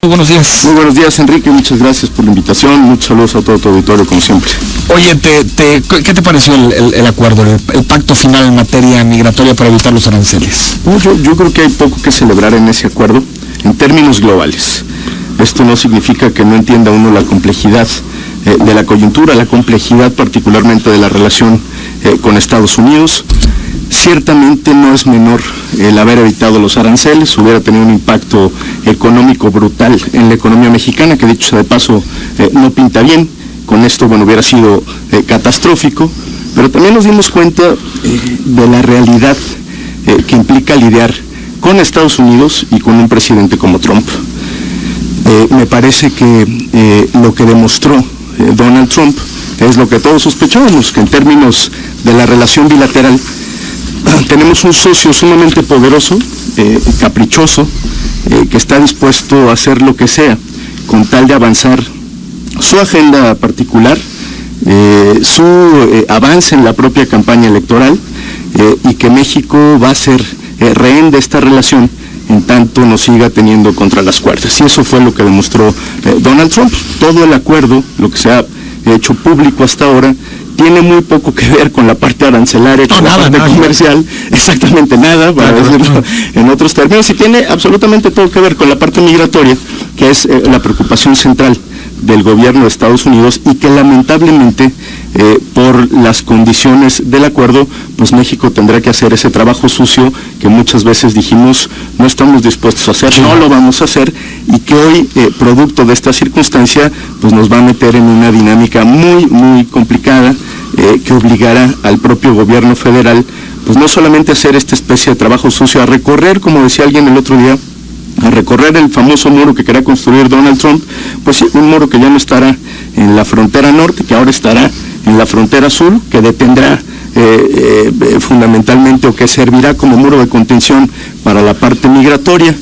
Muy buenos días. Muy buenos días, Enrique, muchas gracias por la invitación, muchos saludos a todo tu auditorio, como siempre. Oye, ¿qué te pareció el acuerdo, el pacto final en materia migratoria para evitar los aranceles? Yo creo que hay poco que celebrar en ese acuerdo, en términos globales. Esto no significa que no entienda uno la complejidad de la coyuntura, la complejidad particularmente de la relación con Estados Unidos. Ciertamente no es menor el haber evitado los aranceles, hubiera tenido un impacto económico brutal en la economía mexicana, que dicho sea de paso no pinta bien. Con esto, hubiera sido catastrófico, pero también nos dimos cuenta de la realidad que implica lidiar con Estados Unidos y con un presidente como Trump. Me parece que lo que demostró Donald Trump es lo que todos sospechábamos, que en términos de la relación bilateral tenemos un socio sumamente poderoso, caprichoso, que está dispuesto a hacer lo que sea con tal de avanzar su agenda particular, su avance en la propia campaña electoral, y que México va a ser rehén de esta relación en tanto nos siga teniendo contra las cuerdas. Y eso fue lo que demostró Donald Trump. Todo el acuerdo, lo que se ha hecho público hasta ahora, tiene muy poco que ver con la parte arancelaria, con la parte comercial, exactamente nada, para decirlo en otros términos, y tiene absolutamente todo que ver con la parte migratoria, que es la preocupación central del gobierno de Estados Unidos, y que lamentablemente por las condiciones del acuerdo, pues México tendrá que hacer ese trabajo sucio que muchas veces dijimos no estamos dispuestos a hacer, no lo vamos a hacer, y que hoy, producto de esta circunstancia, pues nos va a meter en una dinámica muy complicada, que obligará al propio gobierno federal, pues no solamente a hacer esta especie de trabajo sucio, a recorrer, como decía alguien el otro día, a recorrer el famoso muro que quería construir Donald Trump, pues sí, un muro que ya no estará en la frontera norte, que ahora estará en la frontera sur, que detendrá fundamentalmente, o que servirá como muro de contención para la parte migratoria,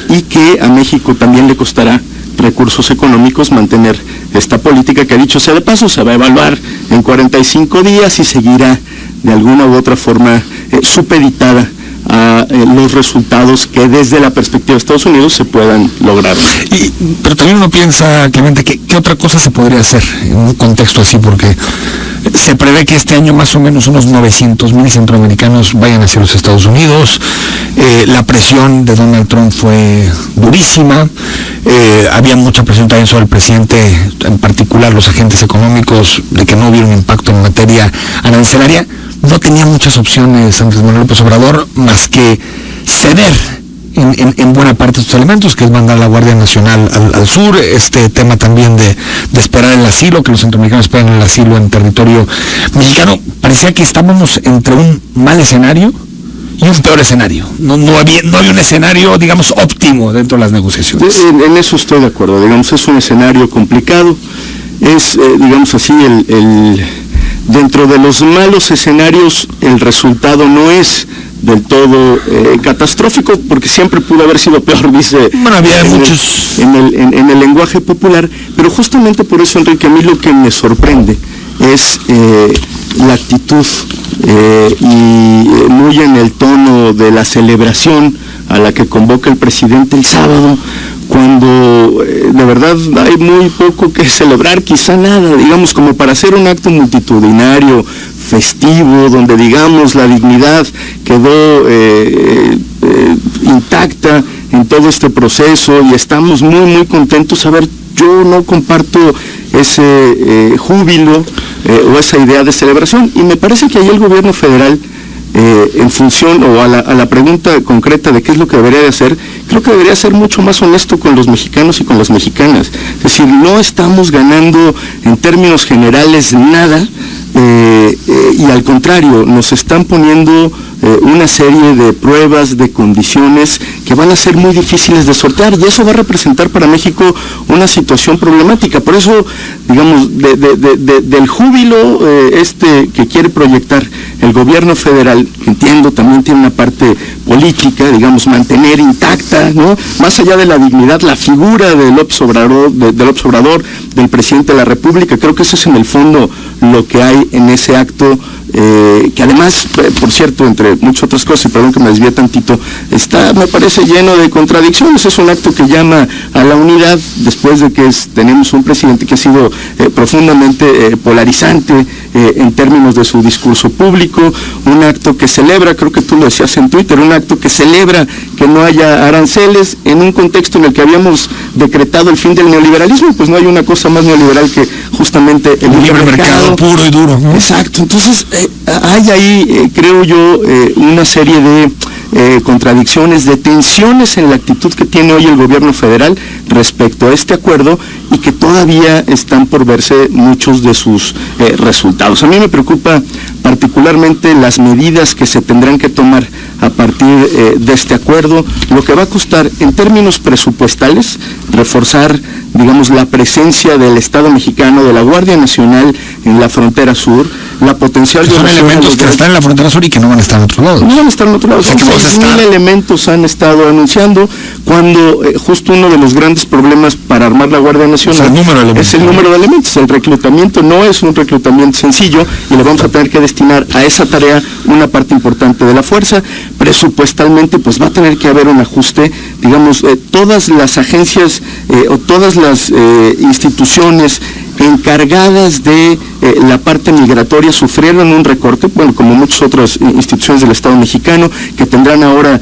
y que a México también le costará recursos económicos mantener esta política que, dicho sea de paso, se va a evaluar en 45 días y seguirá de alguna u otra forma supeditada a los resultados que desde la perspectiva de Estados Unidos se puedan lograr. Pero también uno piensa, Clemente, ¿qué otra cosa se podría hacer en un contexto así? Porque se prevé que este año más o menos unos 900,000 centroamericanos vayan hacia los Estados Unidos. La presión de Donald Trump fue durísima. Había mucha presión también sobre el presidente, en particular los agentes económicos, de que no hubiera un impacto en materia arancelaria. No tenía muchas opciones Andrés Manuel López Obrador más que ceder en buena parte de estos elementos, que es mandar a la Guardia Nacional al sur, este tema también de esperar el asilo, que los centroamericanos esperan el asilo en territorio mexicano. Parecía que estábamos entre un mal escenario y un peor escenario. No había un escenario, digamos, óptimo dentro de las negociaciones. En eso estoy de acuerdo, digamos, es un escenario complicado, es, digamos así, dentro de los malos escenarios, el resultado no es del todo catastrófico, porque siempre pudo haber sido peor, dice había muchos en el lenguaje popular, pero justamente por eso, Enrique, a mí lo que me sorprende es la actitud y muy en el tono de la celebración a la que convoca el presidente el sábado, cuando de verdad hay muy poco que celebrar, quizá nada, digamos, como para hacer un acto multitudinario, festivo, donde, digamos, la dignidad quedó intacta en todo este proceso y estamos muy contentos. A ver, yo no comparto ese júbilo o esa idea de celebración, y me parece que ahí el gobierno federal, en función o a la pregunta concreta de qué es lo que debería de hacer, creo que debería ser mucho más honesto con los mexicanos y con las mexicanas. Es decir, no estamos ganando en términos generales nada, y al contrario, nos están poniendo una serie de pruebas, de condiciones que van a ser muy difíciles de sortear, y eso va a representar para México una situación problemática. Por eso, digamos, del júbilo que quiere proyectar el gobierno federal, que entiendo también tiene una parte política, digamos, mantener intacta, ¿no?, más allá de la dignidad, la figura de López Obrador, del presidente de la República. Creo que eso es en el fondo lo que hay en ese acto que además, por cierto, entre muchas otras cosas, y perdón que me desvíe tantito, está, me parece, lleno de contradicciones. Es un acto que llama a la unidad después de que tenemos un presidente que ha sido profundamente polarizante en términos de su discurso público, un acto que celebra, creo que tú lo decías en Twitter, un acto que celebra que no haya aranceles en un contexto en el que habíamos decretado el fin del neoliberalismo. Pues no hay una cosa más neoliberal que justamente el libre mercado puro y duro, ¿no? Exacto. Entonces hay ahí, creo yo, una serie de contradicciones, de tensiones en la actitud que tiene hoy el gobierno federal respecto a este acuerdo, y que todavía están por verse muchos de sus resultados. A mí me preocupa particularmente las medidas que se tendrán que tomar a partir de este acuerdo, lo que va a costar en términos presupuestales, reforzar, digamos, la presencia del Estado mexicano, de la Guardia Nacional en la frontera sur, la potencial son elementos que están en la frontera sur y que no van a estar en otro lado. No van a estar en otro lado. 6,000 elementos han estado anunciando, cuando justo uno de los grandes problemas para armar la Guardia Nacional es el número de elementos. El reclutamiento no es un reclutamiento sencillo, y le vamos a tener que destinar a esa tarea una parte importante de la fuerza. Presupuestalmente, pues va a tener que haber un ajuste. Digamos, todas las agencias o todas las instituciones encargadas de la parte migratoria sufrieron un recorte, bueno, como muchas otras instituciones del Estado mexicano, que tendrán ahora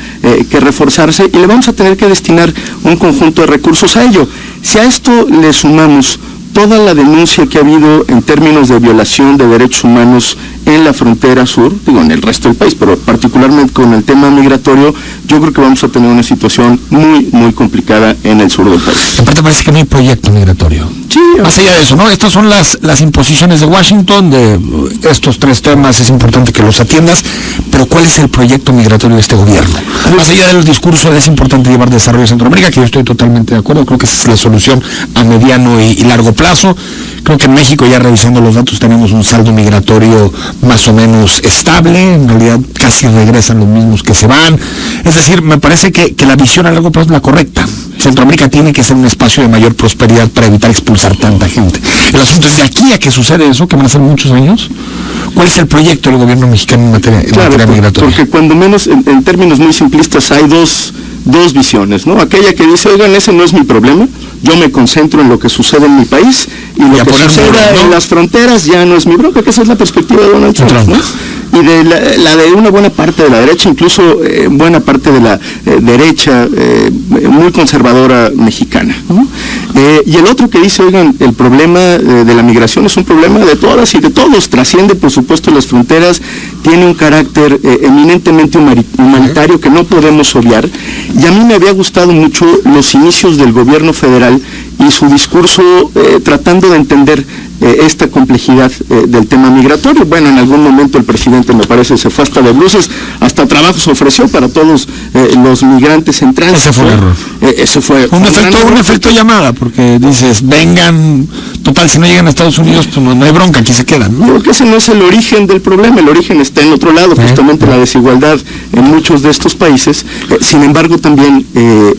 que reforzarse, y le vamos a tener que destinar un conjunto de recursos a ello. Si a esto le sumamos toda la denuncia que ha habido en términos de violación de derechos humanos en la frontera sur, digo, en el resto del país, pero particularmente con el tema migratorio, yo creo que vamos a tener una situación muy, muy complicada en el sur del país. Aparte parece que no hay proyecto migratorio. Sí, más allá de eso, ¿no? Estas son las imposiciones de Washington, de estos 3 temas, es importante que los atiendas, pero ¿cuál es el proyecto migratorio de este gobierno? Más allá del discurso, es importante llevar desarrollo a Centroamérica, que yo estoy totalmente de acuerdo, creo que esa es la solución a mediano y largo plazo. Creo que en México, ya revisando los datos, tenemos un saldo migratorio más o menos estable, en realidad casi regresan los mismos que se van. Es decir, me parece que la visión a largo plazo es la correcta. Centroamérica tiene que ser un espacio de mayor prosperidad para evitar expulsar tanta gente. El asunto es, de aquí a que sucede eso, que van a ser muchos años, ¿cuál es el proyecto del gobierno mexicano en materia migratoria? Porque cuando menos, en términos muy simplistas, hay dos visiones, ¿no? Aquella que dice, oigan, ese no es mi problema, yo me concentro en lo que sucede en mi país, y lo que suceda en las fronteras ya no es mi bronca, que esa es la perspectiva de Donald Trump, ¿no? Y de la de una buena parte de la derecha, incluso buena parte de la derecha muy conservadora mexicana, ¿no? Y el otro que dice, oigan, el problema de la migración es un problema de todas y de todos, trasciende por supuesto las fronteras, tiene un carácter eminentemente humanitario que no podemos obviar. Y a mí me había gustado mucho los inicios del gobierno federal y su discurso tratando de entender esta complejidad del tema migratorio. Bueno, en algún momento el presidente, me parece, se fue hasta de bruces, hasta trabajos ofreció para todos los migrantes en tránsito. Ese fue un error. Ese fue un efecto llamada, porque dices, vengan, total, si no llegan a Estados Unidos, pues no hay bronca, aquí se quedan, ¿no? Creo que ese no es el origen del problema, el origen está en otro lado, justamente la desigualdad en muchos de estos países. Sin embargo, también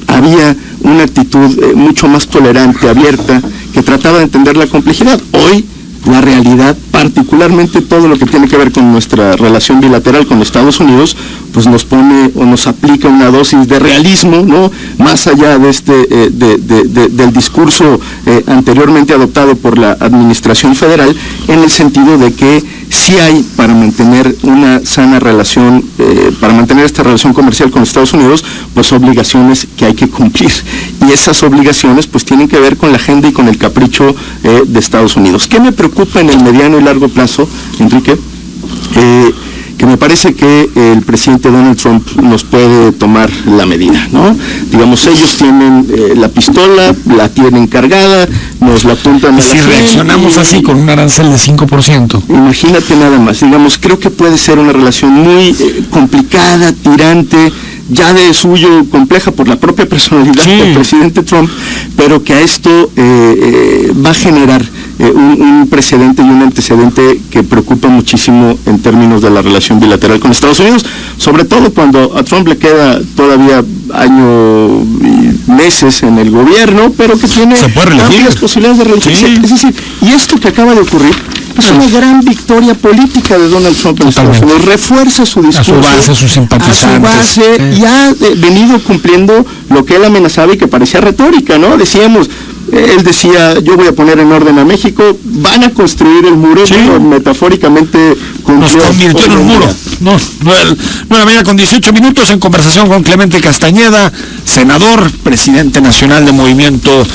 había una actitud mucho más tolerante, abierta, que trataba de entender la complejidad. Hoy, la realidad, particularmente todo lo que tiene que ver con nuestra relación bilateral con Estados Unidos, pues nos pone o nos aplica una dosis de realismo, ¿no? Más allá de del discurso anteriormente adoptado por la administración federal, en el sentido de que sí hay, para mantener una sana relación, para mantener esta relación comercial con Estados Unidos, pues obligaciones que hay que cumplir. Y esas obligaciones pues tienen que ver con la agenda y con el capricho de Estados Unidos. ¿Qué me preocupa en el mediano y largo plazo, Enrique? Que me parece que el presidente Donald Trump nos puede tomar la medida, ¿no? Digamos, ellos tienen la pistola, la tienen cargada, nos la apuntan a si reaccionamos así con un arancel de 5%. Imagínate nada más, digamos, creo que puede ser una relación muy complicada, tirante, ya de suyo compleja por la propia personalidad del presidente Trump, pero que a esto va a generar un precedente y un antecedente que preocupa muchísimo en términos de la relación bilateral con Estados Unidos, sobre todo cuando a Trump le queda todavía año y meses en el gobierno, pero que tiene amplias posibilidades de reelección. Es decir, y esto que acaba de ocurrir Es una gran victoria política de Donald Trump en Estados Unidos. Refuerza su discurso. A su base, sus simpatizantes. A su base, y ha venido cumpliendo lo que él amenazaba y que parecía retórica, ¿no? Él decía, yo voy a poner en orden a México, van a construir el muro, sí. Bueno, metafóricamente nos convirtió en un muro. 9:18 en conversación con Clemente Castañeda, senador, presidente nacional de Movimiento